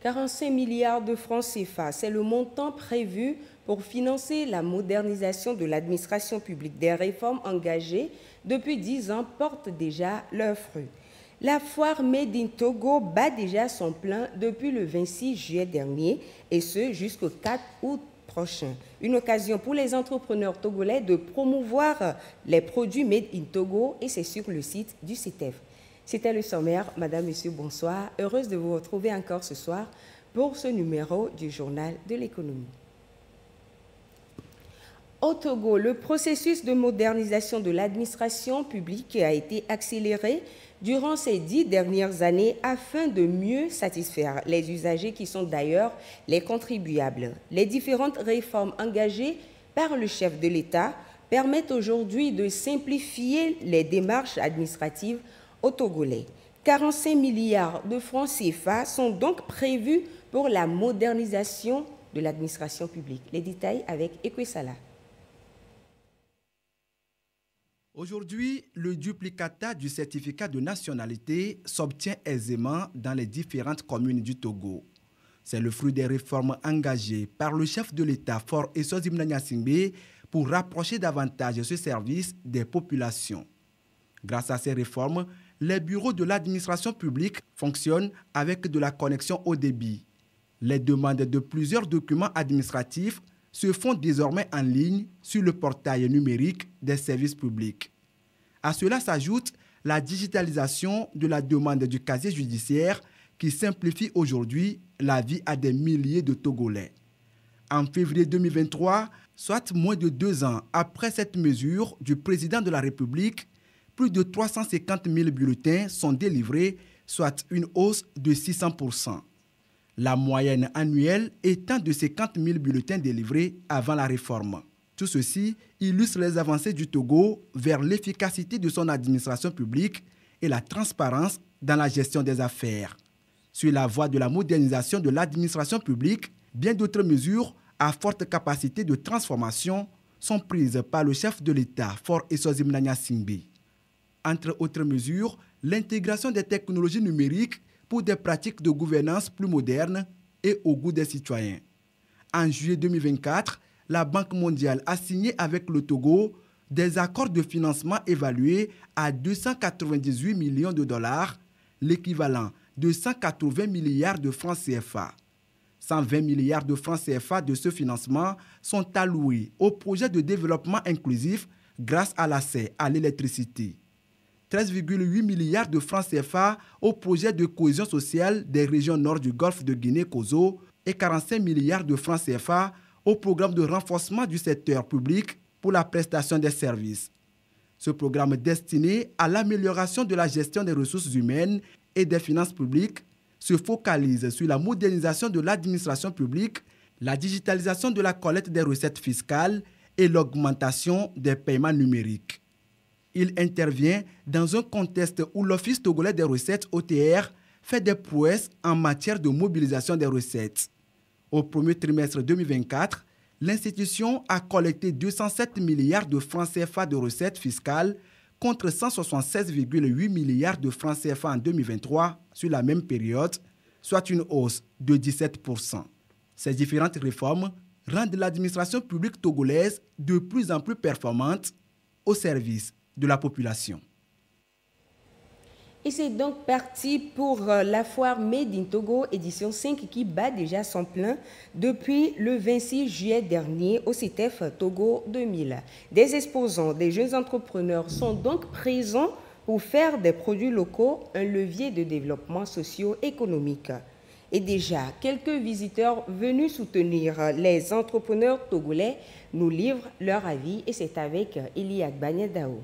45 milliards de francs CFA, c'est le montant prévu pour financer la modernisation de l'administration publique. Des réformes engagées depuis 10 ans portent déjà leurs fruits. La foire Made in Togo bat déjà son plein depuis le 26 juillet dernier, et ce jusqu'au 4 août prochain. Une occasion pour les entrepreneurs togolais de promouvoir les produits Made in Togo, et c'est sur le site du CETEF. C'était le sommaire. Madame, Monsieur, bonsoir. Heureuse de vous retrouver encore ce soir pour ce numéro du Journal de l'économie. Au Togo, le processus de modernisation de l'administration publique a été accéléré durant ces 10 dernières années afin de mieux satisfaire les usagers qui sont d'ailleurs les contribuables. Les différentes réformes engagées par le chef de l'État permettent aujourd'hui de simplifier les démarches administratives aux Togolais. 45 milliards de francs CFA sont donc prévus pour la modernisation de l'administration publique. Les détails avec Ekwesala. Aujourd'hui, le duplicata du certificat de nationalité s'obtient aisément dans les différentes communes du Togo. C'est le fruit des réformes engagées par le chef de l'État, Faure Essozi Mnagna-Singbe, pour rapprocher davantage ce service des populations. Grâce à ces réformes, les bureaux de l'administration publique fonctionnent avec de la connexion haut débit. Les demandes de plusieurs documents administratifs se font désormais en ligne sur le portail numérique des services publics. À cela s'ajoute la digitalisation de la demande du casier judiciaire qui simplifie aujourd'hui la vie à des milliers de Togolais. En février 2023, soit moins de 2 ans après cette mesure du président de la République, plus de 350 000 bulletins sont délivrés, soit une hausse de 600%. La moyenne annuelle étant de 50 000 bulletins délivrés avant la réforme. Tout ceci illustre les avancées du Togo vers l'efficacité de son administration publique et la transparence dans la gestion des affaires. Sur la voie de la modernisation de l'administration publique, bien d'autres mesures à forte capacité de transformation sont prises par le chef de l'État, Faure Essozi Mnagna-Singbe. Entre autres mesures, l'intégration des technologies numériques pour des pratiques de gouvernance plus modernes et au goût des citoyens. En juillet 2024, la Banque mondiale a signé avec le Togo des accords de financement évalués à 298 millions de dollars, l'équivalent de 180 milliards de francs CFA. 120 milliards de francs CFA de ce financement sont alloués au projet de développement inclusif grâce à l'accès à l'électricité. 13,8 milliards de francs CFA au projet de cohésion sociale des régions nord du golfe de Guinée-Kozo et 45 milliards de francs CFA au programme de renforcement du secteur public pour la prestation des services. Ce programme destiné à l'amélioration de la gestion des ressources humaines et des finances publiques se focalise sur la modernisation de l'administration publique, la digitalisation de la collecte des recettes fiscales et l'augmentation des paiements numériques. Il intervient dans un contexte où l'Office togolais des recettes OTR fait des prouesses en matière de mobilisation des recettes. Au premier trimestre 2024, l'institution a collecté 207 milliards de francs CFA de recettes fiscales contre 176,8 milliards de francs CFA en 2023 sur la même période, soit une hausse de 17%. Ces différentes réformes rendent l'administration publique togolaise de plus en plus performante au service de la population. Et c'est donc parti pour la foire Made in Togo édition 5 qui bat déjà son plein depuis le 26 juillet dernier au CETEF Togo 2000. Des exposants, des jeunes entrepreneurs sont donc présents pour faire des produits locaux un levier de développement socio-économique. Et déjà, quelques visiteurs venus soutenir les entrepreneurs togolais nous livrent leur avis et c'est avec Eli Agbanyedao.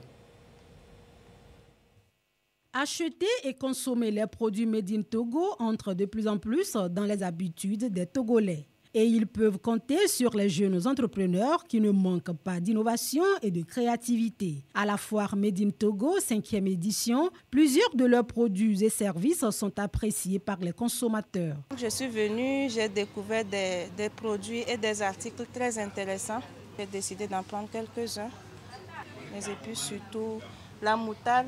Acheter et consommer les produits Made in Togo entre de plus en plus dans les habitudes des Togolais. Et ils peuvent compter sur les jeunes entrepreneurs qui ne manquent pas d'innovation et de créativité. À la foire Made in Togo, 5e édition, plusieurs de leurs produits et services sont appréciés par les consommateurs. Je suis venue, j'ai découvert des produits et des articles très intéressants. J'ai décidé d'en prendre quelques-uns. Et puis surtout la moutarde.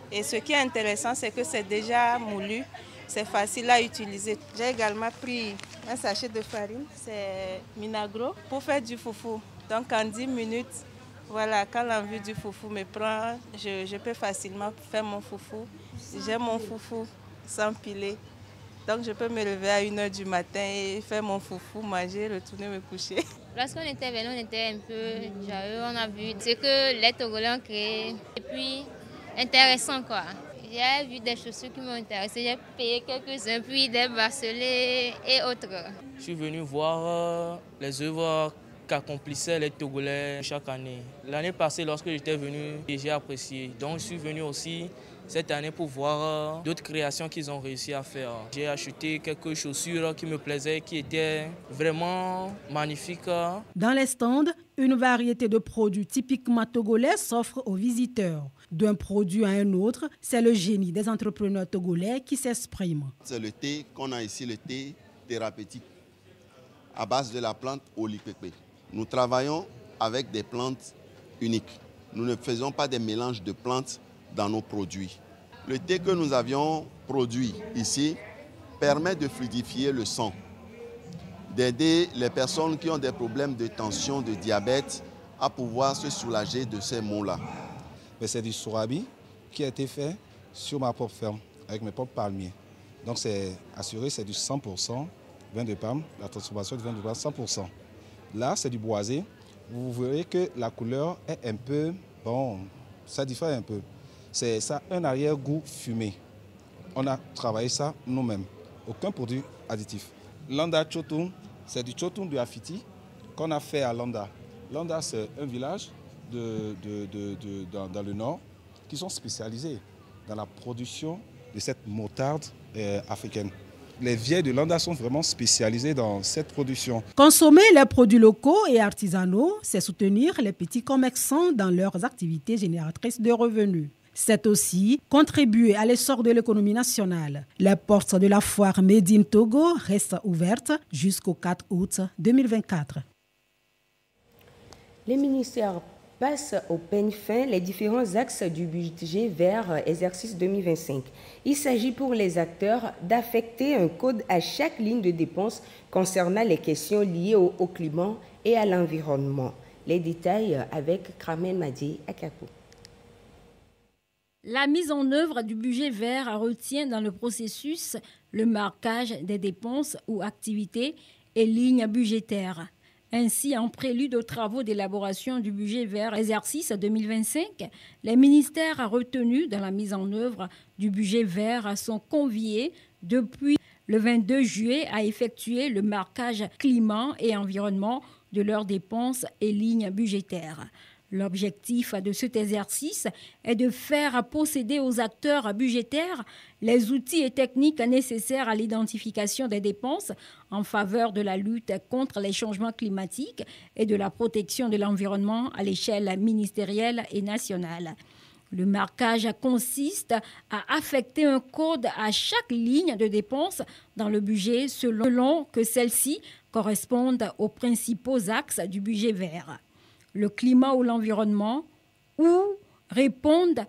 Et ce qui est intéressant, c'est que c'est déjà moulu. c'est facile à utiliser. J'ai également pris un sachet de farine, c'est Minagro, pour faire du foufou. Donc en 10 minutes, voilà, quand l'envie du foufou me prend, je peux facilement faire mon foufou. J'ai mon foufou sans piler. Donc je peux me lever à 1h du matin et faire mon foufou, manger, retourner me coucher. Lorsqu'on était venu, on était un peu joyeux, on a vu ce que les Togolais ont créé. Et puis, intéressant quoi. J'ai vu des chaussures qui m'ont intéressé, j'ai payé quelques-uns, puis des bracelets et autres. Je suis venu voir les œuvres qu'accomplissaient les Togolais chaque année. L'année passée, lorsque j'étais venu, j'ai apprécié. Donc je suis venu aussi cette année pour voir d'autres créations qu'ils ont réussi à faire. J'ai acheté quelques chaussures qui me plaisaient, qui étaient vraiment magnifiques. Dans les stands, une variété de produits typiquement togolais s'offre aux visiteurs. D'un produit à un autre, c'est le génie des entrepreneurs togolais qui s'exprime. C'est le thé qu'on a ici, le thé thérapeutique, à base de la plante Olikpekpe. Nous travaillons avec des plantes uniques. Nous ne faisons pas des mélanges de plantes dans nos produits. Le thé que nous avions produit ici permet de fluidifier le sang, d'aider les personnes qui ont des problèmes de tension, de diabète, à pouvoir se soulager de ces maux-là. C'est du sorabi qui a été fait sur ma propre ferme, avec mes propres palmiers. Donc c'est assuré, c'est du 100% vin de palme, la transformation du vin de palme 100%. Là, c'est du boisé. Vous verrez que la couleur est un peu, bon, ça diffère un peu. C'est ça, un arrière-goût fumé. On a travaillé ça nous-mêmes. Aucun produit additif. Landa Chotoum, c'est du Chotoum de Afiti qu'on a fait à Landa. Landa, c'est un village dans le nord qui sont spécialisés dans la production de cette moutarde africaine. Les vieilles de Landa sont vraiment spécialisées dans cette production. Consommer les produits locaux et artisanaux, c'est soutenir les petits commerçants dans leurs activités génératrices de revenus. C'est aussi contribuer à l'essor de l'économie nationale. Les portes de la foire Made in Togo restent ouvertes jusqu'au 4 août 2024. Les ministères passent au peigne fin les différents axes du budget vert exercice 2025. Il s'agit pour les acteurs d'affecter un code à chaque ligne de dépenses concernant les questions liées au climat et à l'environnement. Les détails avec Kramen Madi Akapo. La mise en œuvre du budget vert retient dans le processus le marquage des dépenses ou activités et lignes budgétaires. Ainsi, en prélude aux travaux d'élaboration du budget vert exercice 2025, les ministères retenus dans la mise en œuvre du budget vert sont conviés depuis le 22 juillet à effectuer le marquage climat et environnement de leurs dépenses et lignes budgétaires. L'objectif de cet exercice est de faire posséder aux acteurs budgétaires les outils et techniques nécessaires à l'identification des dépenses en faveur de la lutte contre les changements climatiques et de la protection de l'environnement à l'échelle ministérielle et nationale. Le marquage consiste à affecter un code à chaque ligne de dépenses dans le budget selon que celles-ci correspondent aux principaux axes du budget vert. Le climat ou l'environnement, ou répondent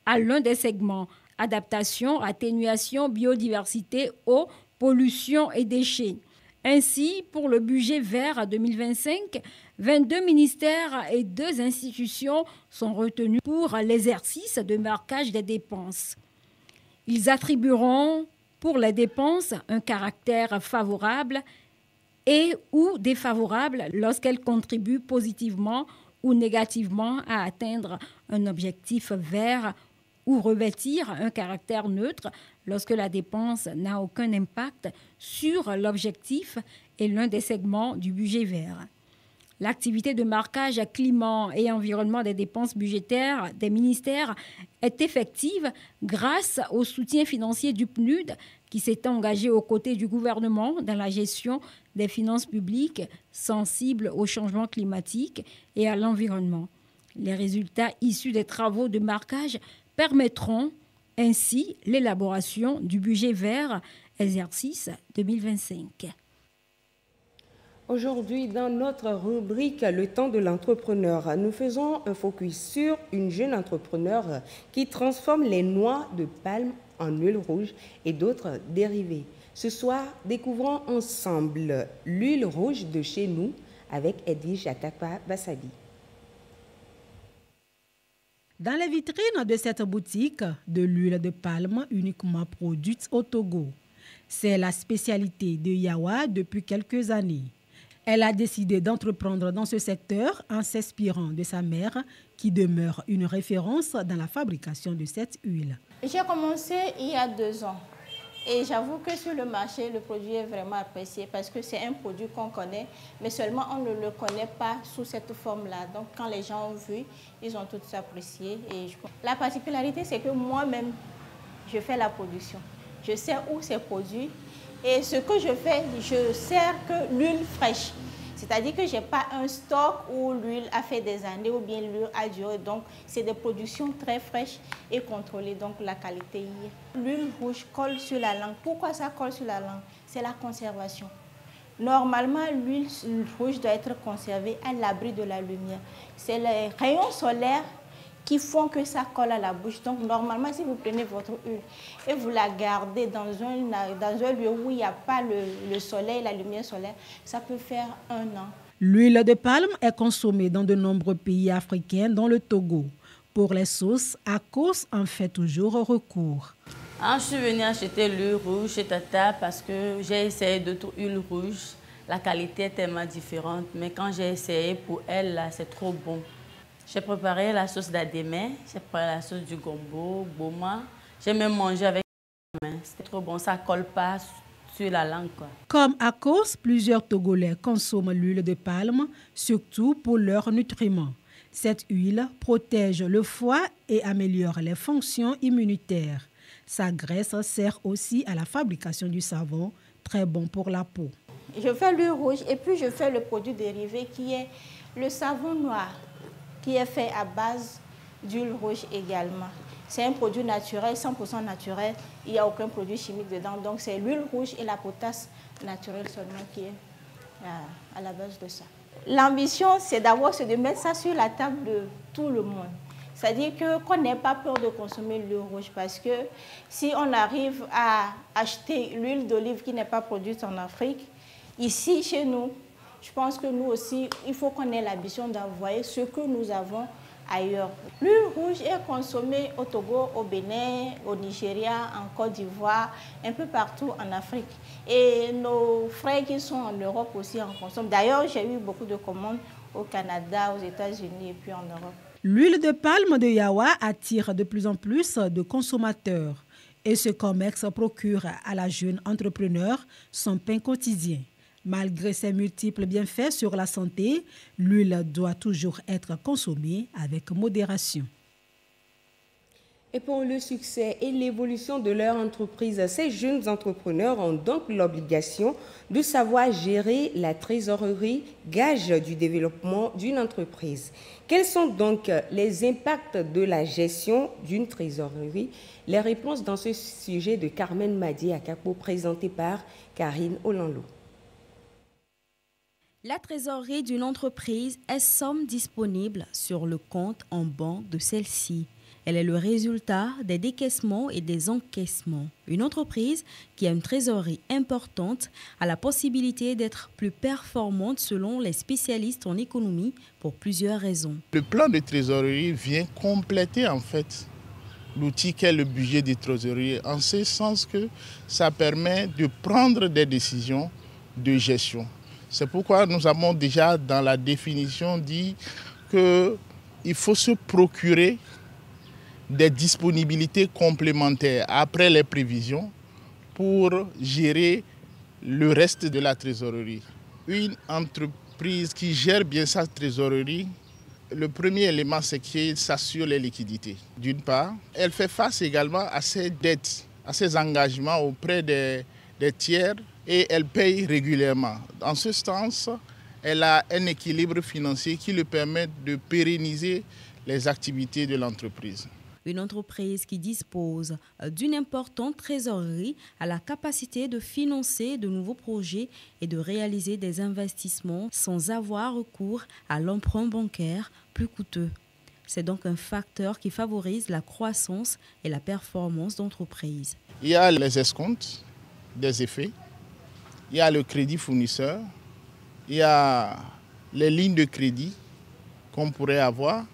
à l'un des segments, adaptation, atténuation, biodiversité, eau, pollution et déchets. Ainsi, pour le budget vert 2025, 22 ministères et 2 institutions sont retenus pour l'exercice de marquage des dépenses. Ils attribueront pour les dépenses un caractère favorable et ou défavorable lorsqu'elles contribuent positivement ou négativement à atteindre un objectif vert ou revêtir un caractère neutre lorsque la dépense n'a aucun impact sur l'objectif et l'un des segments du budget vert. L'activité de marquage climat et environnement des dépenses budgétaires des ministères est effective grâce au soutien financier du PNUD qui s'est engagé aux côtés du gouvernement dans la gestion des finances publiques sensibles au changement climatique et à l'environnement. Les résultats issus des travaux de marquage permettront ainsi l'élaboration du budget vert exercice 2025. Aujourd'hui, dans notre rubrique Le temps de l'entrepreneur, nous faisons un focus sur une jeune entrepreneur qui transforme les noix de palme en huile rouge et d'autres dérivés. Ce soir, découvrons ensemble l'huile rouge de chez nous avec Edwige Atapa-Bassabi. Dans les vitrines de cette boutique, de l'huile de palme uniquement produite au Togo. C'est la spécialité de Yawa depuis quelques années. Elle a décidé d'entreprendre dans ce secteur en s'inspirant de sa mère, qui demeure une référence dans la fabrication de cette huile. J'ai commencé il y a 2 ans et j'avoue que sur le marché, le produit est vraiment apprécié parce que c'est un produit qu'on connaît, mais seulement on ne le connaît pas sous cette forme-là. Donc quand les gens ont vu, ils ont tous apprécié. La particularité, c'est que moi-même, je fais la production. Je sais où c'est produit. Et ce que je fais, je sers que l'huile fraîche. C'est-à-dire que je n'ai pas un stock où l'huile a fait des années ou bien l'huile a duré. Donc, c'est des productions très fraîches et contrôlées. Donc, la qualité y est. L'huile rouge colle sur la langue. Pourquoi ça colle sur la langue? C'est la conservation. Normalement, l'huile rouge doit être conservée à l'abri de la lumière. C'est les rayons solaires qui font que ça colle à la bouche. Donc, normalement, si vous prenez votre huile et vous la gardez dans un lieu où il n'y a pas le soleil, la lumière solaire, ça peut faire 1 an. L'huile de palme est consommée dans de nombreux pays africains, dont le Togo. Pour les sauces, Akos en fait toujours recours. Je suis venue acheter l'huile rouge chez Tata parce que j'ai essayé d'autres huiles rouges. La qualité est tellement différente, mais quand j'ai essayé pour elle, là, c'est trop bon. J'ai préparé la sauce d'adémé, j'ai préparé la sauce du gombo, boma. J'ai même mangé avec ma main. C'était trop bon, ça ne colle pas sur la langue, quoi. Comme Akos, plusieurs Togolais consomment l'huile de palme, surtout pour leurs nutriments. Cette huile protège le foie et améliore les fonctions immunitaires. Sa graisse sert aussi à la fabrication du savon, très bon pour la peau. Je fais l'huile rouge et puis je fais le produit dérivé qui est le savon noir, qui est fait à base d'huile rouge également. C'est un produit naturel, 100% naturel. Il n'y a aucun produit chimique dedans. Donc, c'est l'huile rouge et la potasse naturelle seulement qui est à la base de ça. L'ambition, c'est d'abord de mettre ça sur la table de tout le monde. C'est-à-dire qu'on n'ait pas peur de consommer l'huile rouge parce que si on arrive à acheter l'huile d'olive qui n'est pas produite en Afrique, ici, chez nous, je pense que nous aussi, il faut qu'on ait l'ambition d'envoyer ce que nous avons ailleurs. L'huile rouge est consommée au Togo, au Bénin, au Nigeria, en Côte d'Ivoire, un peu partout en Afrique. Et nos frères qui sont en Europe aussi en consomment. D'ailleurs, j'ai eu beaucoup de commandes au Canada, aux États-Unis et puis en Europe. L'huile de palme de Yawa attire de plus en plus de consommateurs. Et ce commerce procure à la jeune entrepreneur son pain quotidien. Malgré ses multiples bienfaits sur la santé, l'huile doit toujours être consommée avec modération. Et pour le succès et l'évolution de leur entreprise, ces jeunes entrepreneurs ont donc l'obligation de savoir gérer la trésorerie, gage du développement d'une entreprise. Quels sont donc les impacts de la gestion d'une trésorerie? Les réponses dans ce sujet de Carmen Madi Akapo, présentée par Karine Olanlo. La trésorerie d'une entreprise est somme disponible sur le compte en banque de celle-ci. Elle est le résultat des décaissements et des encaissements. Une entreprise qui a une trésorerie importante a la possibilité d'être plus performante selon les spécialistes en économie pour plusieurs raisons. Le plan de trésorerie vient compléter en fait l'outil qu'est le budget de trésorerie, en ce sens que ça permet de prendre des décisions de gestion. C'est pourquoi nous avons déjà dans la définition dit qu'il faut se procurer des disponibilités complémentaires après les prévisions pour gérer le reste de la trésorerie. Une entreprise qui gère bien sa trésorerie, le premier élément, c'est qu'elle s'assure les liquidités. D'une part, elle fait face également à ses dettes, à ses engagements auprès des tiers et elle paye régulièrement. En ce sens, elle a un équilibre financier qui lui permet de pérenniser les activités de l'entreprise. Une entreprise qui dispose d'une importante trésorerie a la capacité de financer de nouveaux projets et de réaliser des investissements sans avoir recours à l'emprunt bancaire plus coûteux. C'est donc un facteur qui favorise la croissance et la performance d'entreprises. Il y a les escomptes des effets, il y a le crédit fournisseur, il y a les lignes de crédit qu'on pourrait avoir.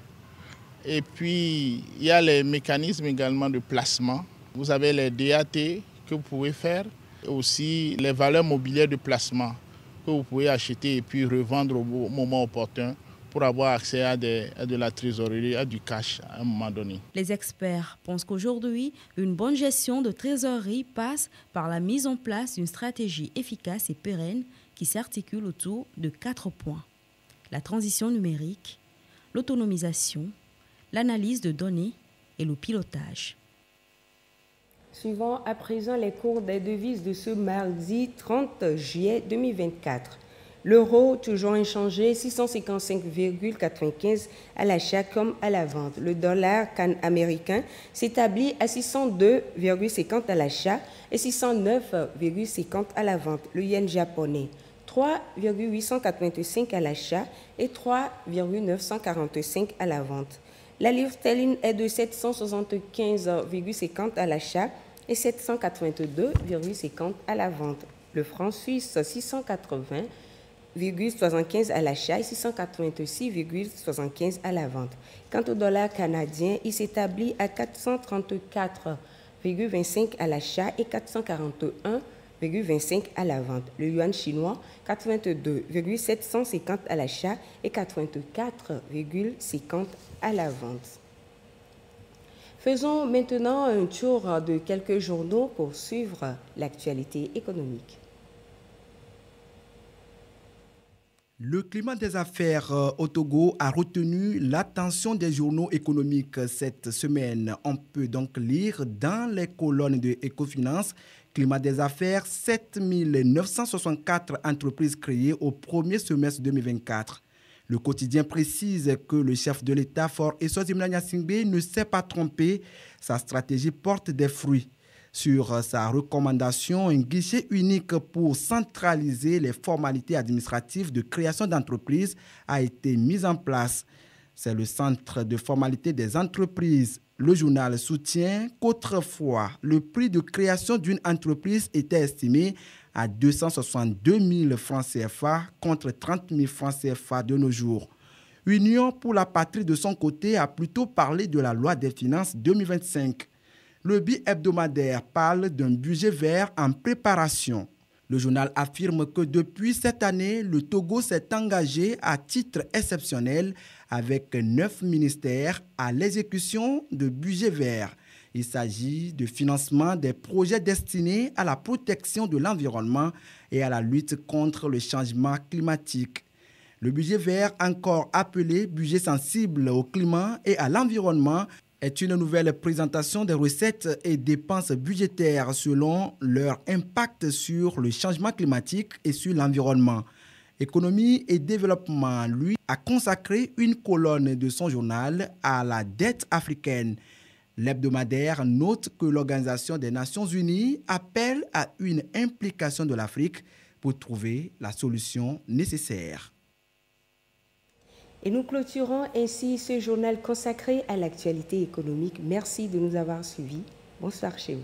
Et puis, il y a les mécanismes également de placement. Vous avez les DAT que vous pouvez faire, et aussi les valeurs mobilières de placement que vous pouvez acheter et puis revendre au moment opportun pour avoir accès à de la trésorerie, à du cash à un moment donné. Les experts pensent qu'aujourd'hui, une bonne gestion de trésorerie passe par la mise en place d'une stratégie efficace et pérenne qui s'articule autour de 4 points. La transition numérique, l'autonomisation, l'analyse de données et le pilotage. Suivons à présent les cours des devises de ce mardi 30 juillet 2024. L'euro, toujours inchangé, 655,95 à l'achat comme à la vente. Le dollar américain s'établit à 602,50 à l'achat et 609,50 à la vente. Le yen japonais, 3,885 à l'achat et 3,945 à la vente. La livre sterling est de 775,50 à l'achat et 782,50 à la vente. Le franc suisse, 680,75 à l'achat et 686,75 à la vente. Quant au dollar canadien, il s'établit à 434,25 à l'achat et 441,25 à la vente. Le yuan chinois, 82,750 à l'achat et 84,50 à la vente. Faisons maintenant un tour de quelques journaux pour suivre l'actualité économique. Le climat des affaires au Togo a retenu l'attention des journaux économiques cette semaine. On peut donc lire dans les colonnes de Ecofinance, climat des affaires, 7 964 entreprises créées au premier semestre 2024. Le quotidien précise que le chef de l'État, Faure Essozi-Mila Gnassingbé, ne s'est pas trompé. Sa stratégie porte des fruits. Sur sa recommandation, un guichet unique pour centraliser les formalités administratives de création d'entreprises a été mis en place. C'est le centre de formalité des entreprises. Le journal soutient qu'autrefois, le prix de création d'une entreprise était estimé à 262 000 francs CFA contre 30 000 francs CFA de nos jours. Union pour la patrie, de son côté, a plutôt parlé de la loi des finances 2025. Le bi-hebdomadaire parle d'un budget vert en préparation. Le journal affirme que depuis cette année, le Togo s'est engagé à titre exceptionnel avec 9 ministères à l'exécution de budget vert. Il s'agit de financement des projets destinés à la protection de l'environnement et à la lutte contre le changement climatique. Le budget vert, encore appelé budget sensible au climat et à l'environnement, est une nouvelle présentation des recettes et dépenses budgétaires selon leur impact sur le changement climatique et sur l'environnement. Économie et développement, lui, a consacré une colonne de son journal à la dette africaine. L'hebdomadaire note que l'Organisation des Nations Unies appelle à une implication de l'Afrique pour trouver la solution nécessaire. Et nous clôturons ainsi ce journal consacré à l'actualité économique. Merci de nous avoir suivis. Bonsoir chez vous.